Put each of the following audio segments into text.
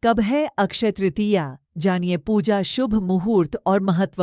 कब है अक्षय तृतीया? जानिए पूजा, शुभ मुहूर्त और महत्व।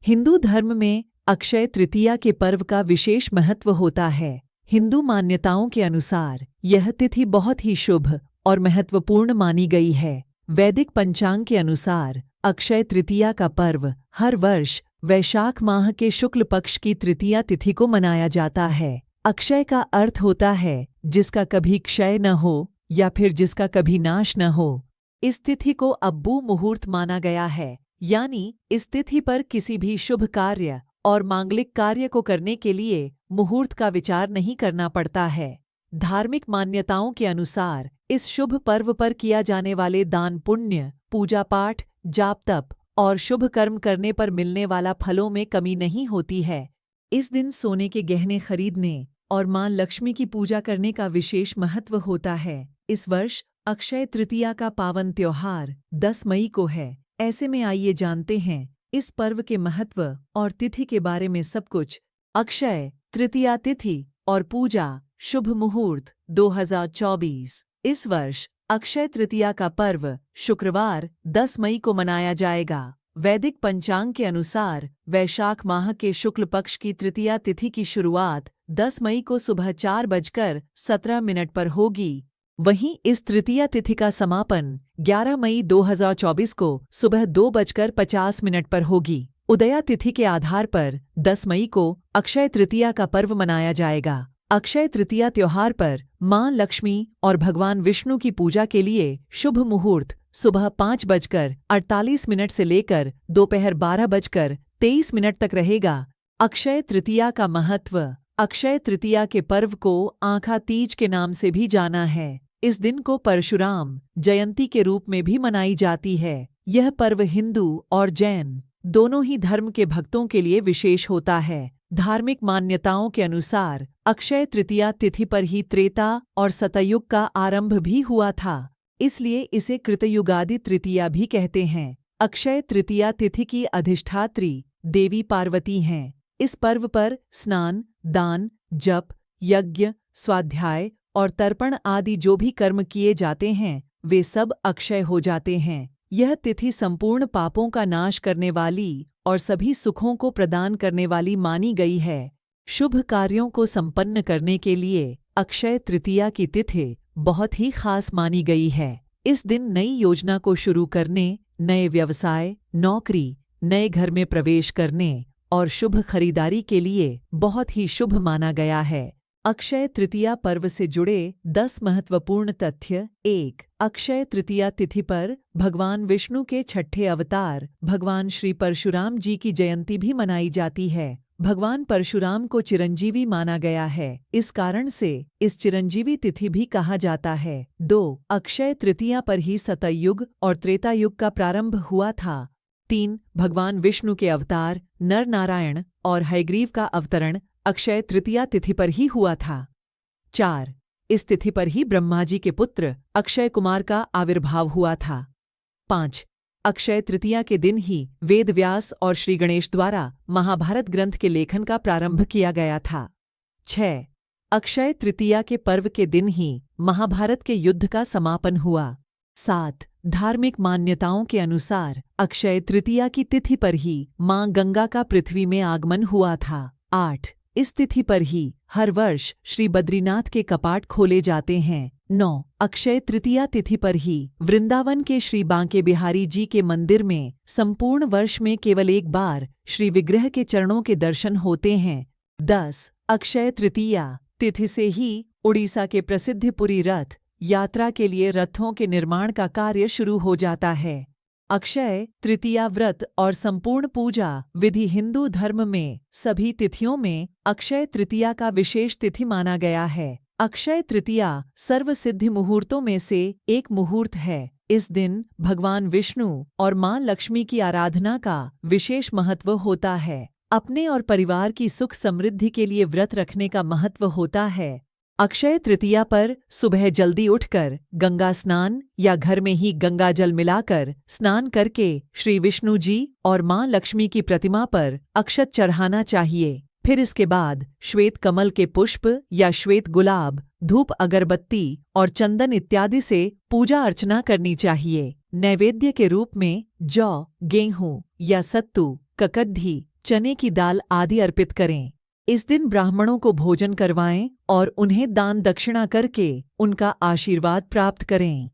हिंदू धर्म में अक्षय तृतीया के पर्व का विशेष महत्व होता है। हिंदू मान्यताओं के अनुसार यह तिथि बहुत ही शुभ और महत्वपूर्ण मानी गई है। वैदिक पंचांग के अनुसार अक्षय तृतीया का पर्व हर वर्ष वैशाख माह के शुक्ल पक्ष की तृतीया तिथि को मनाया जाता है। अक्षय का अर्थ होता है जिसका कभी क्षय न हो या फिर जिसका कभी नाश न हो। इस तिथि को अब्बू मुहूर्त माना गया है, यानी इस तिथि पर किसी भी शुभ कार्य और मांगलिक कार्य को करने के लिए मुहूर्त का विचार नहीं करना पड़ता है। धार्मिक मान्यताओं के अनुसार इस शुभ पर्व पर किया जाने वाले दान पुण्य, पूजा पाठ, जाप तप और शुभ कर्म करने पर मिलने वाला फलों में कमी नहीं होती है। इस दिन सोने के गहने खरीदने और मां लक्ष्मी की पूजा करने का विशेष महत्व होता है। इस वर्ष अक्षय तृतीया का पावन त्योहार 10 मई को है। ऐसे में आइए जानते हैं इस पर्व के महत्व और तिथि के बारे में सब कुछ। अक्षय तृतीया तिथि और पूजा, शुभ मुहूर्त 2024। इस वर्ष अक्षय तृतीया का पर्व शुक्रवार 10 मई को मनाया जाएगा। वैदिक पंचांग के अनुसार वैशाख माह के शुक्ल पक्ष की तृतीया तिथि की शुरुआत 10 मई को सुबह 4:17 पर होगी। वहीं इस तृतीया तिथि का समापन 11 मई 2024 को सुबह 2:50 पर होगी। उदया तिथि के आधार पर 10 मई को अक्षय तृतीया का पर्व मनाया जाएगा। अक्षय तृतीया त्योहार पर मां लक्ष्मी और भगवान विष्णु की पूजा के लिए शुभ मुहूर्त सुबह 5:48 से लेकर दोपहर 12:23 तक रहेगा। अक्षय तृतीया का महत्व। अक्षय तृतीया के पर्व को आँखा तीज के नाम से भी जाना है। इस दिन को परशुराम जयंती के रूप में भी मनाई जाती है। यह पर्व हिंदू और जैन दोनों ही धर्म के भक्तों के लिए विशेष होता है। धार्मिक मान्यताओं के अनुसार अक्षय तृतीया तिथि पर ही त्रेता और सतयुग का आरंभ भी हुआ था, इसलिए इसे कृतयुगादि तृतीया भी कहते हैं। अक्षय तृतीया तिथि की अधिष्ठात्री देवी पार्वती हैं। इस पर्व पर स्नान, दान, जप, यज्ञ, स्वाध्याय और तर्पण आदि जो भी कर्म किए जाते हैं वे सब अक्षय हो जाते हैं। यह तिथि संपूर्ण पापों का नाश करने वाली और सभी सुखों को प्रदान करने वाली मानी गई है। शुभ कार्यों को संपन्न करने के लिए अक्षय तृतीया की तिथि बहुत ही खास मानी गई है। इस दिन नई योजना को शुरू करने, नए व्यवसाय, नौकरी, नए घर में प्रवेश करने और शुभ खरीदारी के लिए बहुत ही शुभ माना गया है। अक्षय तृतीया पर्व से जुड़े 10 महत्वपूर्ण तथ्य। 1. अक्षय तृतीया तिथि पर भगवान विष्णु के छठे अवतार भगवान श्री परशुराम जी की जयंती भी मनाई जाती है। भगवान परशुराम को चिरंजीवी माना गया है, इस कारण से इस चिरंजीवी तिथि भी कहा जाता है। 2. अक्षय तृतीया पर ही सतयुग और त्रेता युग का प्रारंभ हुआ था। 3. भगवान विष्णु के अवतार नर नारायण और हयग्रीव का अवतरण अक्षय तृतीया तिथि पर ही हुआ था। 4. इस तिथि पर ही ब्रह्मा जी के पुत्र अक्षय कुमार का आविर्भाव हुआ था। 5. अक्षय तृतीया के दिन ही वेद व्यास और श्री गणेश द्वारा महाभारत ग्रंथ के लेखन का प्रारंभ किया गया था। 6. अक्षय तृतीया के पर्व के दिन ही महाभारत के युद्ध का समापन हुआ। 7. धार्मिक मान्यताओं के अनुसार अक्षय तृतीया की तिथि पर ही मां गंगा का पृथ्वी में आगमन हुआ था। 8. इस तिथि पर ही हर वर्ष श्री बद्रीनाथ के कपाट खोले जाते हैं। 9. अक्षय तृतीया तिथि पर ही वृंदावन के श्री बांके बिहारी जी के मंदिर में संपूर्ण वर्ष में केवल एक बार श्री विग्रह के चरणों के दर्शन होते हैं। 10. अक्षय तृतीया तिथि से ही उड़ीसा के प्रसिद्ध पुरी रथ यात्रा के लिए रथों के निर्माण का कार्य शुरू हो जाता है। अक्षय तृतीया व्रत और संपूर्ण पूजा विधि हिंदू धर्म में सभी तिथियों में अक्षय तृतीया का विशेष तिथि माना गया है। अक्षय तृतीया सर्वसिद्धि मुहूर्तों में से एक मुहूर्त है। इस दिन भगवान विष्णु और मां लक्ष्मी की आराधना का विशेष महत्व होता है। अपने और परिवार की सुख समृद्धि के लिए व्रत रखने का महत्व होता है। अक्षय तृतीया पर सुबह जल्दी उठकर गंगा स्नान या घर में ही गंगा जल मिलाकर स्नान करके श्री विष्णु जी और मां लक्ष्मी की प्रतिमा पर अक्षत चढ़ाना चाहिए। फिर इसके बाद श्वेत कमल के पुष्प या श्वेत गुलाब, धूप, अगरबत्ती और चंदन इत्यादि से पूजा अर्चना करनी चाहिए। नैवेद्य के रूप में जौ, गेहूं या सत्तू, ककद्धी, चने की दाल आदि अर्पित करें। इस दिन ब्राह्मणों को भोजन करवाएं और उन्हें दान दक्षिणा करके उनका आशीर्वाद प्राप्त करें।